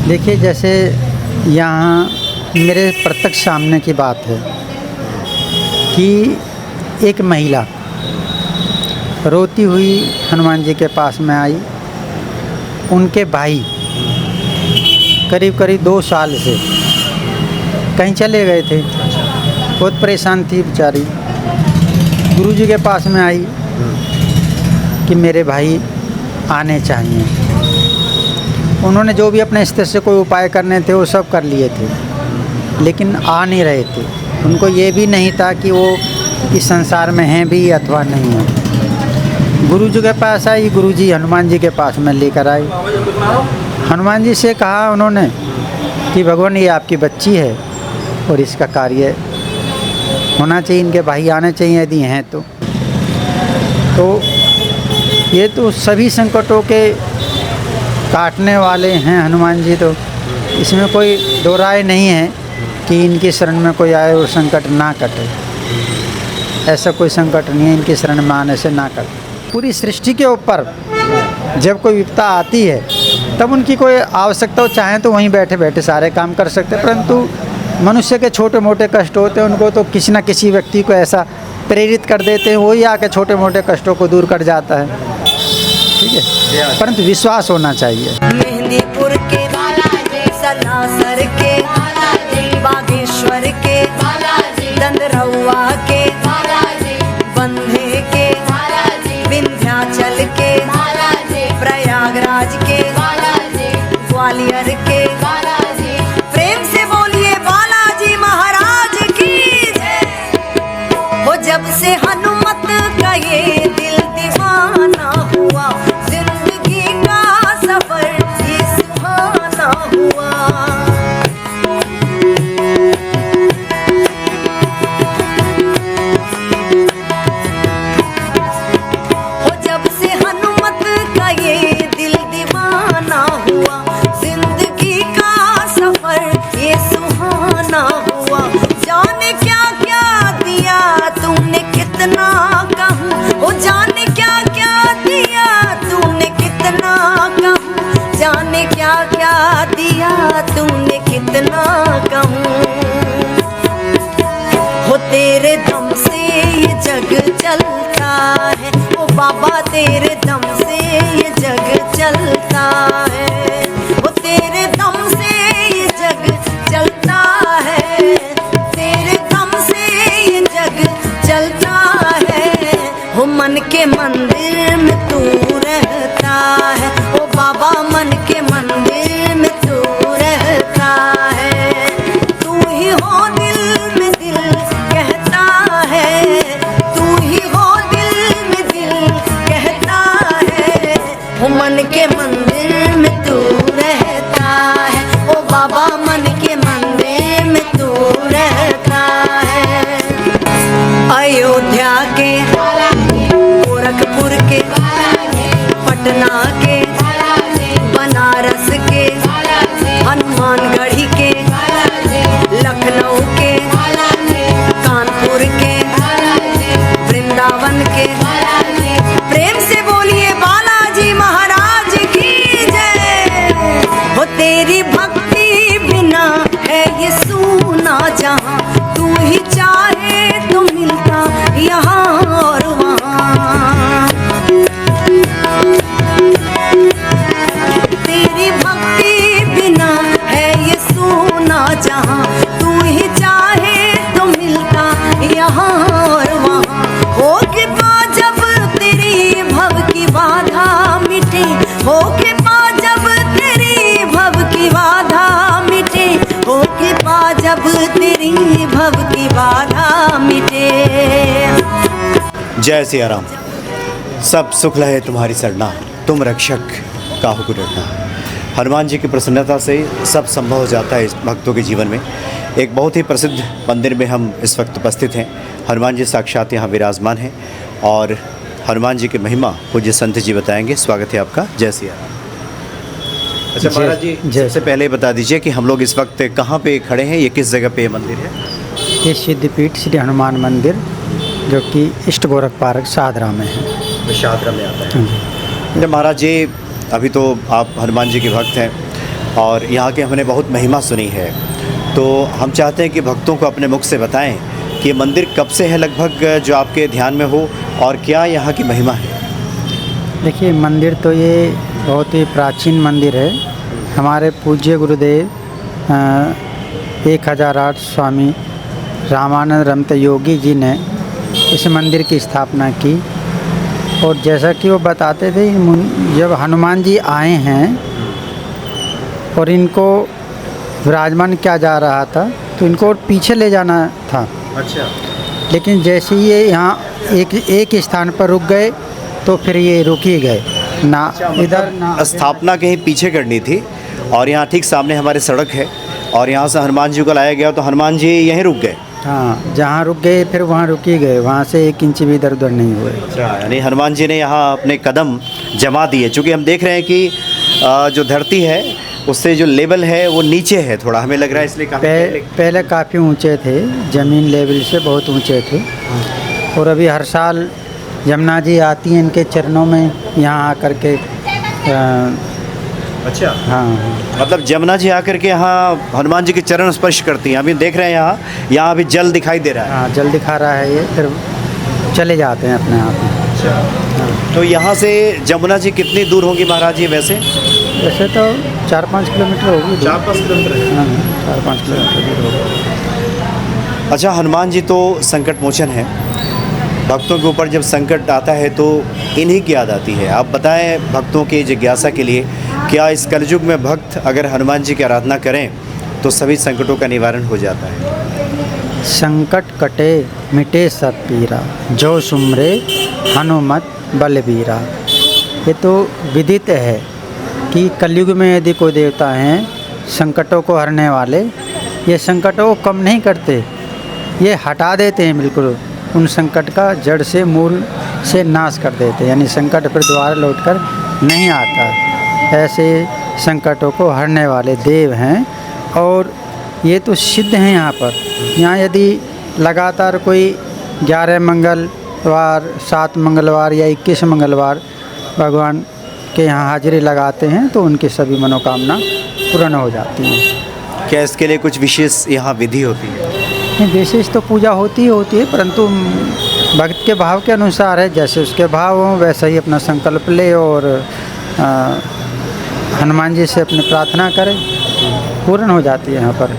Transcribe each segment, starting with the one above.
देखिए, जैसे यहाँ मेरे प्रत्यक्ष सामने की बात है कि एक महिला रोती हुई हनुमान जी के पास में आई। उनके भाई करीब करीब 2 साल से कहीं चले गए थे, बहुत परेशान थी बेचारी। गुरुजी के पास में आई कि मेरे भाई आने चाहिए। उन्होंने जो भी अपने स्तर से कोई उपाय करने थे वो सब कर लिए थे, लेकिन आ नहीं रहे थे। उनको ये भी नहीं था कि वो इस संसार में हैं भी अथवा नहीं हैं। गुरुजी के पास आई, गुरुजी हनुमान जी के पास में लेकर आई। हनुमान जी से कहा उन्होंने कि भगवान, ये आपकी बच्ची है और इसका कार्य होना चाहिए, इनके भाई आने चाहिए यदि हैं तो ये तो सभी संकटों के काटने वाले हैं हनुमान जी। तो इसमें कोई दो राय नहीं है कि इनकी शरण में कोई आए और संकट ना कटे। ऐसा कोई संकट नहीं है इनकी शरण में आने से ना कटे। पूरी सृष्टि के ऊपर जब कोई विपदा आती है तब उनकी कोई आवश्यकता हो, चाहें तो वहीं बैठे बैठे सारे काम कर सकते हैं, परंतु मनुष्य के छोटे मोटे कष्ट होते हैं, उनको तो किसी न किसी व्यक्ति को ऐसा प्रेरित कर देते हैं, वही आके छोटे मोटे कष्टों को दूर कर जाता है। ठीक है, परंतु विश्वास होना चाहिए। मेहंदीपुर के बालाजी, सलासर के बालाजी, बागेश्वर के बालाजी, दंदरौआ के बालाजी, बंधे के बालाजी, विंध्याचल के बालाजी, प्रयागराज के बालाजी, ग्वालियर के बालाजी। प्रेम से बोलिए बालाजी महाराज की जय। वो जब से हनुमत का ये दिल दीवाना हुआ, जिंदगी का सफर ये सुहाना हुआ। वो जब से हनुमत का ये दिल दीवाना हुआ, जिंदगी का सफर ये सुहाना हुआ। जाने क्या क्या दिया तूने कितना कहूँ, वो जाने क्या क्या दिया तूने कितना कहूँ, जाने क्या क्या दिया तूने कितना कहूँ। हो तेरे दम से ये जग चलता है, ओ बाबा तेरे दम से ये जग चलता है। वो तेरे दम से ये जग चलता है, तेरे दम से ये जग चलता है। हो मन के मंदिर में तू रहता है, ओ बाबा मन के मंदिर में तू रहता है। तू ही हो दिल में दिल कहता है, तू ही हो दिल में दिल कहता है। हो मन के मंदिर में तू रहता है, ओ बाबा मन के मंदिर में तू रहता है। अयोध्या के, गोरखपुर के, पटना के, बनारस के, हनुमानगढ़ी के, लखनऊ के, कानपुर के, वृंदावन के। प्रेम से बोलिए बालाजी महाराज की जय। वो तेरी भक्ति बिना है ये सूना जहां, तू ही चाहे तो मिलता यहाँ और वहाँ। तेरी भक्ति बिना है ये सूना जहां, तू ही चाहे तो मिलता यहाँ और वहाँ। हो कृपा जब तेरी भव की बाधा मिटे, हो कृपा जब तेरी भव की बाधा मिटे, हो कृपा जब तेरी भव की बाधा मिटे। जय सिया राम। सब सुख लहे तुम्हारी सरना, तुम रक्षक काहू को डरना। हनुमान जी की प्रसन्नता से सब संभव हो जाता है इस भक्तों के जीवन में। एक बहुत ही प्रसिद्ध मंदिर में हम इस वक्त उपस्थित हैं। हनुमान जी साक्षात यहाँ विराजमान हैं और हनुमान जी की महिमा पूज्य संत जी बताएंगे। स्वागत है आपका। जय सिया राम। अच्छा महाराज जी, सबसे पहले बता दीजिए कि हम लोग इस वक्त कहाँ पे खड़े हैं, ये किस जगह पे मंदिर है? ये सिद्धपीठ श्री हनुमान मंदिर जो कि ईस्ट गोरख पार्क शाहदरा में है। शाहदरा में आता है। महाराज जी, अभी तो आप हनुमान जी के भक्त हैं और यहाँ की हमने बहुत महिमा सुनी है। तो हम चाहते हैं कि भक्तों को अपने मुख से बताएं कि ये मंदिर कब से है लगभग जो आपके ध्यान में हो, और क्या यहाँ की महिमा है। देखिए, मंदिर तो ये बहुत ही प्राचीन मंदिर है। हमारे पूज्य गुरुदेव 1008 स्वामी रामानंद रमत योगी जी ने इस मंदिर की स्थापना की। और जैसा कि वो बताते थे, जब हनुमान जी आए हैं और इनको विराजमान किया जा रहा था तो इनको और पीछे ले जाना था। अच्छा। लेकिन जैसे ही ये यहाँ एक स्थान पर रुक गए तो फिर ये रुक ही गए ना, इधर ना। स्थापना कहीं पीछे करनी थी और यहाँ ठीक सामने हमारे सड़क है, और यहाँ से हनुमान जी को लाया गया तो हनुमान जी यहीं रुक गए। हाँ, जहाँ रुक गए फिर वहाँ रुक ही गए, वहाँ से 1 इंच भी इधर उधर नहीं हुए। अच्छा, यानी हनुमान जी ने यहाँ अपने कदम जमा दिए। चूँकि हम देख रहे हैं कि जो धरती है उससे जो लेवल है वो नीचे है थोड़ा, हमें लग रहा है, इसलिए पहले काफ़ी ऊंचे थे, ज़मीन लेवल से बहुत ऊंचे थे। और अभी हर साल यमुना जी आती हैं इनके चरणों में, यहाँ आकर के अच्छा। हाँ, मतलब जमुना जी आकर के यहाँ हनुमान जी के चरण स्पर्श करती हैं। अभी देख रहे हैं यहाँ अभी जल दिखाई दे रहा है। हाँ, जल दिखा रहा है ये, फिर चले जाते हैं अपने आप। अच्छा। तो यहाँ से जमुना जी कितनी दूर होगी महाराज जी वैसे? वैसे तो 4-5 किलोमीटर होगी। 4-5 किलोमीटर। हाँ, 4-5 किलोमीटर दूर होगी। अच्छा, हनुमान जी तो संकट मोचन है। भक्तों के ऊपर जब संकट आता है तो इन्हीं की याद आती है। आप बताएं भक्तों की जिज्ञासा के लिए, क्या इस कलयुग में भक्त अगर हनुमान जी की आराधना करें तो सभी संकटों का निवारण हो जाता है? संकट कटे मिटे सब पीरा, जो सुमरे हनुमत बलबीरा। ये तो विदित है कि कलयुग में यदि कोई देवता हैं संकटों को हरने वाले, ये संकटों को कम नहीं करते, ये हटा देते हैं बिल्कुल। उन संकट का जड़ से मूल से नाश कर देते हैं, यानी संकट फिर दोबारा लौटकर नहीं आता। ऐसे संकटों को हरने वाले देव हैं और ये तो सिद्ध हैं यहाँ पर। यहाँ यदि लगातार कोई 11 मंगलवार, 7 मंगलवार या 21 मंगलवार भगवान के यहाँ हाजिरी लगाते हैं तो उनकी सभी मनोकामना पूर्ण हो जाती हैं। क्या इसके लिए कुछ विशेष यहाँ विधि होती है? नहीं, विशेष तो पूजा होती है, परंतु भक्त के भाव के अनुसार है। जैसे उसके भाव हों वैसा ही अपना संकल्प ले और हनुमान जी से अपनी प्रार्थना करें, पूर्ण हो जाती है यहाँ पर।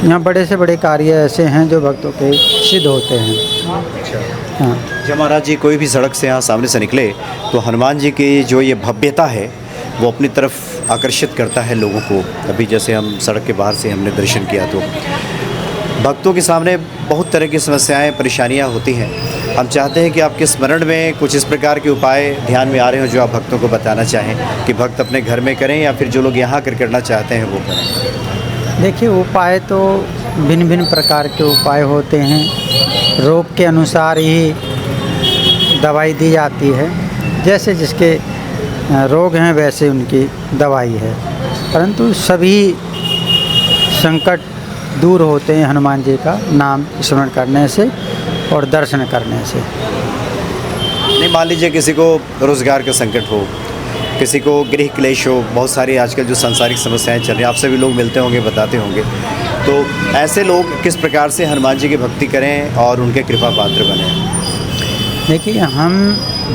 यहाँ बड़े से बड़े कार्य ऐसे हैं जो भक्तों के सिद्ध होते हैं। हाँ, जब महाराज जी कोई भी सड़क से यहाँ सामने से निकले तो हनुमान जी की जो ये भव्यता है वो अपनी तरफ आकर्षित करता है लोगों को। अभी जैसे हम सड़क के बाहर से हमने दर्शन किया तो भक्तों के सामने बहुत तरह की समस्याएं, परेशानियां होती हैं। हम चाहते हैं कि आपके स्मरण में कुछ इस प्रकार के उपाय ध्यान में आ रहे हो जो आप भक्तों को बताना चाहें कि भक्त अपने घर में करें या फिर जो लोग यहाँ कर करना चाहते हैं वो करें। देखिए, उपाय तो भिन्न भिन्न प्रकार के उपाय होते हैं। रोग के अनुसार ही दवाई दी जाती है, जैसे जिसके रोग हैं वैसे उनकी दवाई है। परंतु सभी संकट दूर होते हैं हनुमान जी का नाम स्मरण करने से और दर्शन करने से। नहीं, मान लीजिए किसी को रोज़गार का संकट हो, किसी को गृह क्लेश हो, बहुत सारी आजकल जो सांसारिक समस्याएं चल रही हैं, आपसे भी लोग मिलते होंगे, बताते होंगे, तो ऐसे लोग किस प्रकार से हनुमान जी की भक्ति करें और उनके कृपा पात्र बने? देखिए, हम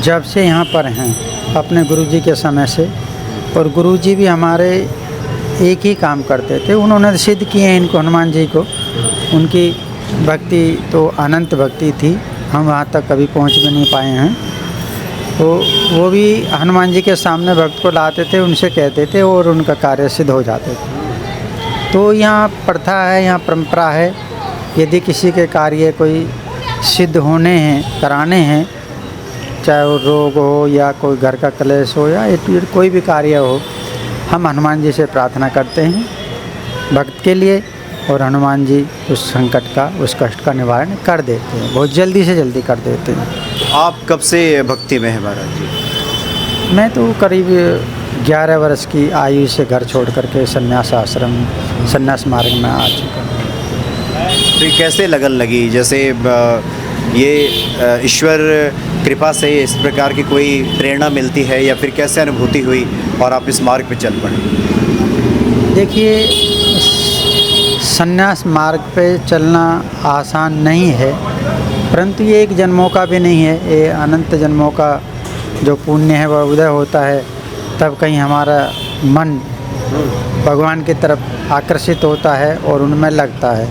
जब से यहाँ पर हैं अपने गुरुजी के समय से, और गुरुजी भी हमारे एक ही काम करते थे, उन्होंने सिद्ध किए हैं इनको, हनुमान जी को। उनकी भक्ति तो अनंत भक्ति थी, हम वहाँ तक कभी पहुँच भी नहीं पाए हैं। तो वो भी हनुमान जी के सामने भक्त को लाते थे, उनसे कहते थे और उनका कार्य सिद्ध हो जाते थे। तो यहाँ प्रथा है, यहाँ परंपरा है, यदि किसी के कार्य कोई सिद्ध होने हैं, कराने हैं, चाहे वो रोग हो या कोई घर का क्लेश हो या कोई भी कार्य हो, हम हनुमान जी से प्रार्थना करते हैं भक्त के लिए, और हनुमान जी उस संकट का, उस कष्ट का निवारण कर देते हैं, बहुत जल्दी से जल्दी कर देते हैं। आप कब से भक्ति में हैं महाराज जी? मैं तो करीब 11 वर्ष की आयु से घर छोड़ करके संन्यास आश्रम, संन्यास मार्ग में आ चुका हूँ। तो ये कैसे लगन लगी? जैसे ये ईश्वर कृपा से इस प्रकार की कोई प्रेरणा मिलती है या फिर कैसे अनुभूति हुई और आप इस मार्ग पे चल पड़े? देखिए, संन्यास मार्ग पे चलना आसान नहीं है, परंतु ये एक जन्मों का भी नहीं है, ये अनंत जन्मों का जो पुण्य है वह उदय होता है, तब कहीं हमारा मन भगवान की तरफ आकर्षित होता है और उनमें लगता है।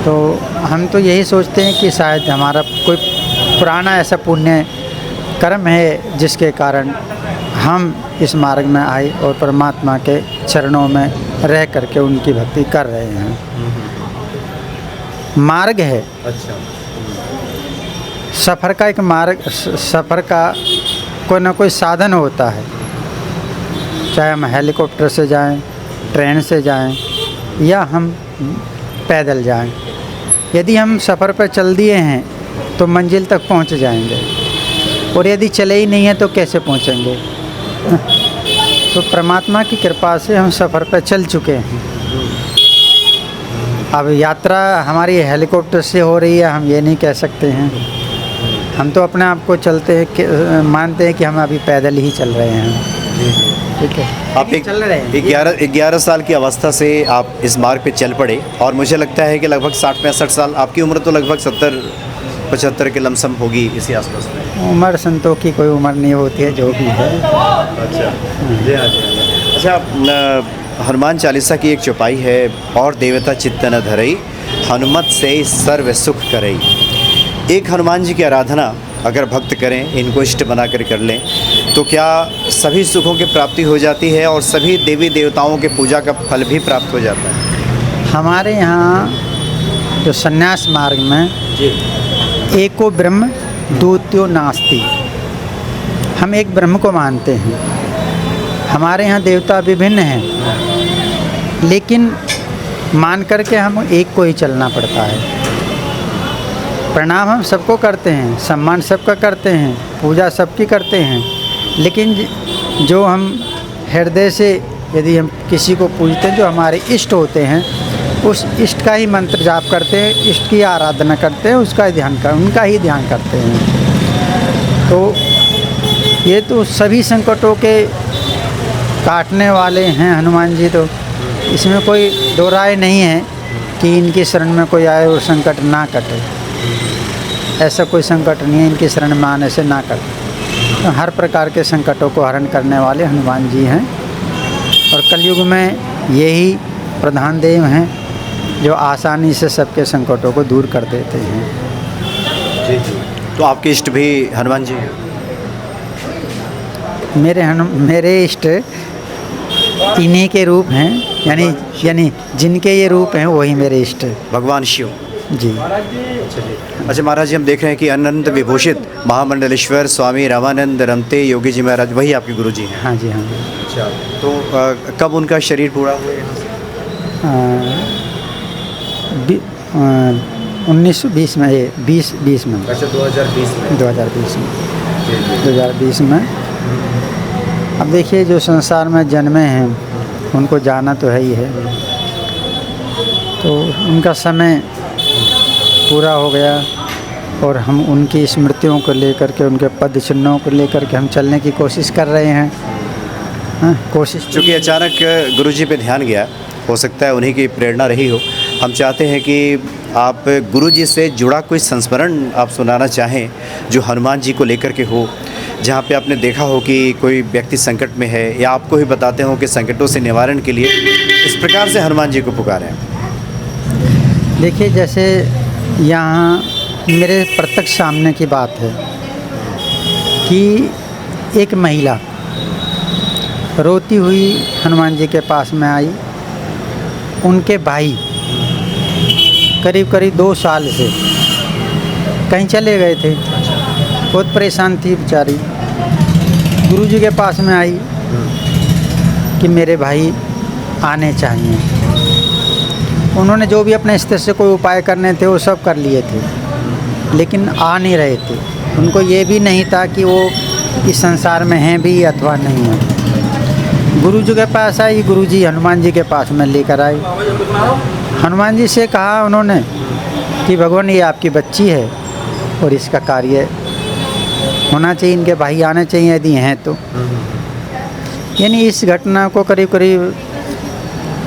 तो हम तो यही सोचते हैं कि शायद हमारा कोई पुराना ऐसा पुण्य कर्म है जिसके कारण हम इस मार्ग में आए और परमात्मा के चरणों में रह करके उनकी भक्ति कर रहे हैं। मार्ग है, अच्छा, सफ़र का एक मार्ग, सफ़र का कोई ना कोई साधन होता है, चाहे हम हेलीकॉप्टर से जाएं, ट्रेन से जाएं या हम पैदल जाएं। यदि हम सफ़र पर चल दिए हैं तो मंजिल तक पहुंच जाएंगे, और यदि चले ही नहीं हैं तो कैसे पहुंचेंगे। तो परमात्मा की कृपा से हम सफ़र पर चल चुके हैं। अब यात्रा हमारी हेलीकॉप्टर से हो रही है हम ये नहीं कह सकते हैं, हम तो अपने आप को चलते हैं कि मानते हैं कि हम अभी पैदल ही चल रहे हैं। ठीक है, आप चल रहे हैं। 11 साल की अवस्था से आप इस मार्ग पे चल पड़े, और मुझे लगता है कि लगभग 60-65 साल, आपकी उम्र तो लगभग 70-75 के लमसम होगी इसी आसपास में। उम्र संतों की कोई उम्र नहीं होती है, जो भी है। अच्छा, जी हाँ, जी हाँ। अच्छा, हनुमान चालीसा की एक चौपाई है, और देवता चित्त न धरई, हनुमत से सर्व सुख करई। एक हनुमान जी की आराधना अगर भक्त करें, इनको इष्ट बना कर लें, तो क्या सभी सुखों की प्राप्ति हो जाती है और सभी देवी देवताओं के पूजा का फल भी प्राप्त हो जाता है? हमारे यहाँ जो संन्यास मार्ग में जी, एको ब्रह्म द्वितीयो नास्ति, हम एक ब्रह्म को मानते हैं। हमारे यहाँ देवता विभिन्न हैं, लेकिन मान करके हम एक को ही चलना पड़ता है। प्रणाम हम सबको करते हैं, सम्मान सबका करते हैं, पूजा सबकी करते हैं, लेकिन जो हम हृदय से यदि हम किसी को पूजते हैं, जो हमारे इष्ट होते हैं, उस इष्ट का ही मंत्र जाप करते हैं, इष्ट की आराधना करते हैं, उनका ही ध्यान करते हैं। तो ये तो सभी संकटों के काटने वाले हैं हनुमान जी, तो इसमें कोई दो राय नहीं है कि इनकी शरण में कोई आए और संकट ना कटे। ऐसा कोई संकट नहीं है इनकी शरण में आने से ना कटे। तो हर प्रकार के संकटों को हरण करने वाले हनुमान जी हैं, और कलयुग में यही प्रधान देव हैं जो आसानी से सबके संकटों को दूर कर देते हैं। जी जी। तो आपके इष्ट भी हनुमान जी हैं? मेरे इष्ट इन्हीं के रूप हैं, यानी जिनके ये रूप हैं वही मेरे इष्ट। भगवान शिव जी। अच्छा महाराज जी, हम देख रहे हैं कि अनंत विभूषित महामंडलेश्वर स्वामी रामानंद रमते योगी जी महाराज वही आपके गुरु जी हैं? हाँ जी, हाँ। अच्छा, तो कब उनका शरीर पूरा हुआ यहाँ से? 1920 में, 20 में। अच्छा, 2020 में। 2020 में। अब देखिए, जो संसार में जन्मे हैं उनको जाना तो है ही है, तो उनका समय पूरा हो गया, और हम उनकी स्मृतियों को लेकर के, उनके पद चिन्हों को लेकर के हम चलने की कोशिश कर रहे हैं। कोशिश चूँकि अचानक गुरुजी पे ध्यान गया, हो सकता है उन्हीं की प्रेरणा रही हो। हम चाहते हैं कि आप गुरुजी से जुड़ा कोई संस्मरण आप सुनाना चाहें जो हनुमान जी को लेकर के हो, जहाँ पे आपने देखा हो कि कोई व्यक्ति संकट में है, या आपको ही बताते हो कि संकटों से निवारण के लिए इस प्रकार से हनुमान जी को पुकारें। देखिए, जैसे यहाँ मेरे प्रत्यक्ष सामने की बात है कि एक महिला रोती हुई हनुमान जी के पास में आई। उनके भाई करीब 2 साल से कहीं चले गए थे, बहुत परेशान थी बेचारी। गुरुजी के पास में आई कि मेरे भाई आने चाहिए। उन्होंने जो भी अपने स्तर से कोई उपाय करने थे वो सब कर लिए थे, लेकिन आ नहीं रहे थे। उनको ये भी नहीं था कि वो इस संसार में हैं भी अथवा नहीं हैं। गुरुजी के पास आई, गुरुजी हनुमान जी के पास में लेकर आए। हनुमान जी से कहा उन्होंने कि भगवान, ये आपकी बच्ची है और इसका कार्य होना चाहिए, इनके भाई आने चाहिए यदि हैं तो। यानी इस घटना को करीब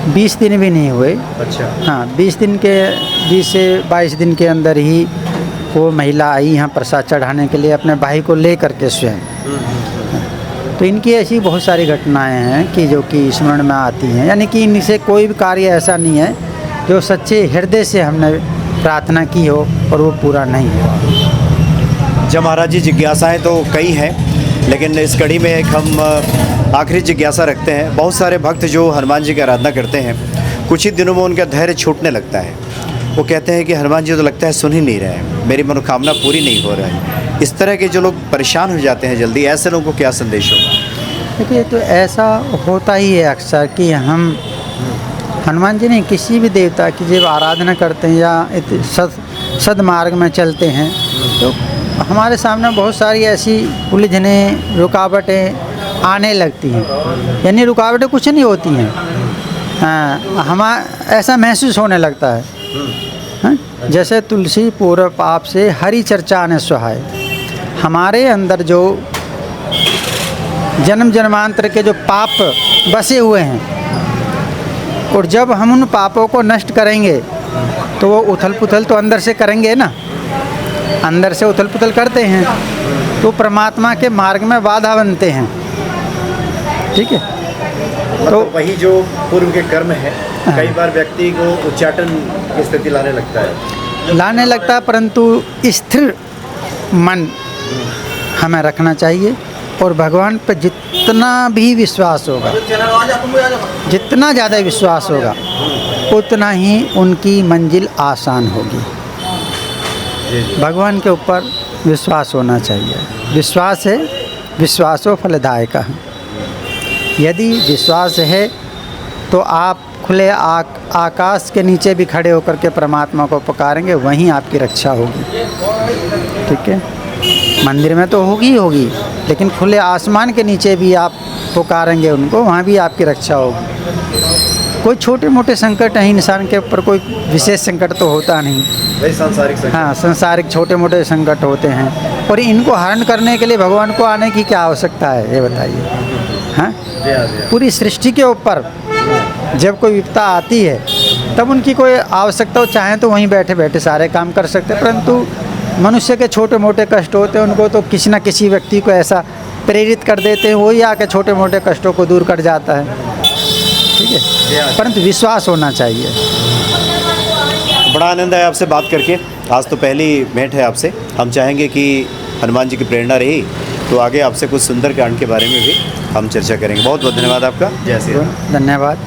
20 दिन भी नहीं हुए। अच्छा। हाँ, 20 से 22 दिन के अंदर ही वो महिला आई यहाँ प्रसाद चढ़ाने के लिए अपने भाई को ले करके स्वयं। तो इनकी ऐसी बहुत सारी घटनाएं हैं कि जो कि स्मरण में आती हैं, यानी कि इनसे कोई भी कार्य ऐसा नहीं है जो सच्चे हृदय से हमने प्रार्थना की हो और वो पूरा नहीं हुआ। जब महाराज जी जिज्ञासाएँ तो कई हैं, लेकिन इस कड़ी में एक हम आखिरी जिज्ञासा रखते हैं। बहुत सारे भक्त जो हनुमान जी की आराधना करते हैं, कुछ ही दिनों में उनका धैर्य छूटने लगता है। वो कहते हैं कि हनुमान जी तो लगता है सुन ही नहीं रहे हैं, मेरी मनोकामना पूरी नहीं हो रहा है। इस तरह के जो लोग परेशान हो जाते हैं जल्दी, ऐसे लोगों को क्या संदेश होगा? देखिए, तो ऐसा होता ही है अक्सर कि हम हनुमान जी नहीं, किसी भी देवता की जब आराधना करते हैं या सदमार्ग में चलते हैं तो हमारे सामने बहुत सारी ऐसी उलझनें, रुकावटें आने लगती हैं। यानी रुकावटें कुछ नहीं होती हैं, हम ऐसा महसूस होने लगता है। हाँ? जैसे तुलसी पूर्व पाप से हरि चर्चा ने सुहाए। हमारे अंदर जो जन्म जन्मांतर के जो पाप बसे हुए हैं, और जब हम उन पापों को नष्ट करेंगे तो वो उथल पुथल तो अंदर से करेंगे ना, अंदर से उथल पुथल करते हैं तो परमात्मा के मार्ग में बाधा बनते हैं। ठीक है, तो वही जो पूर्व के कर्म है, कई बार व्यक्ति को उच्चाटन की स्थिति लाने लगता है, परंतु स्थिर मन हमें रखना चाहिए और भगवान पर जितना भी विश्वास होगा, जितना ज़्यादा विश्वास होगा, उतना ही उनकी मंजिल आसान होगी। भगवान के ऊपर विश्वास होना चाहिए। विश्वास है, विश्वासो फलदायका है। यदि विश्वास है तो आप खुले आकाश के नीचे भी खड़े होकर के परमात्मा को पुकारेंगे, वहीं आपकी रक्षा होगी। ठीक है, मंदिर में तो होगी ही होगी, लेकिन खुले आसमान के नीचे भी आप पुकारेंगे उनको, वहाँ भी आपकी रक्षा होगी। कोई छोटे मोटे संकट है, इंसान के ऊपर कोई विशेष संकट तो होता नहीं, वही सांसारिक संकट। हाँ, संसारिक छोटे मोटे संकट होते हैं, और इनको हरण करने के लिए भगवान को आने की क्या आवश्यकता है, ये बताइए। हाँ, पूरी सृष्टि के ऊपर जब कोई विपदा आती है तब उनकी कोई आवश्यकता हो, चाहे तो वहीं बैठे बैठे सारे काम कर सकते हैं, परंतु मनुष्य के छोटे मोटे कष्ट होते हैं, उनको तो किसी न किसी व्यक्ति को ऐसा प्रेरित कर देते हैं, वही आके छोटे मोटे कष्टों को दूर कर जाता है। ठीक है, परंतु विश्वास होना चाहिए। बड़ा आनंद है आपसे बात करके। आज तो पहली भेंट है आपसे। हम चाहेंगे कि हनुमान जी की प्रेरणा रही तो आगे आपसे कुछ सुंदर कांड के बारे में भी हम चर्चा करेंगे। बहुत बहुत धन्यवाद आपका। जय श्री राम। धन्यवाद।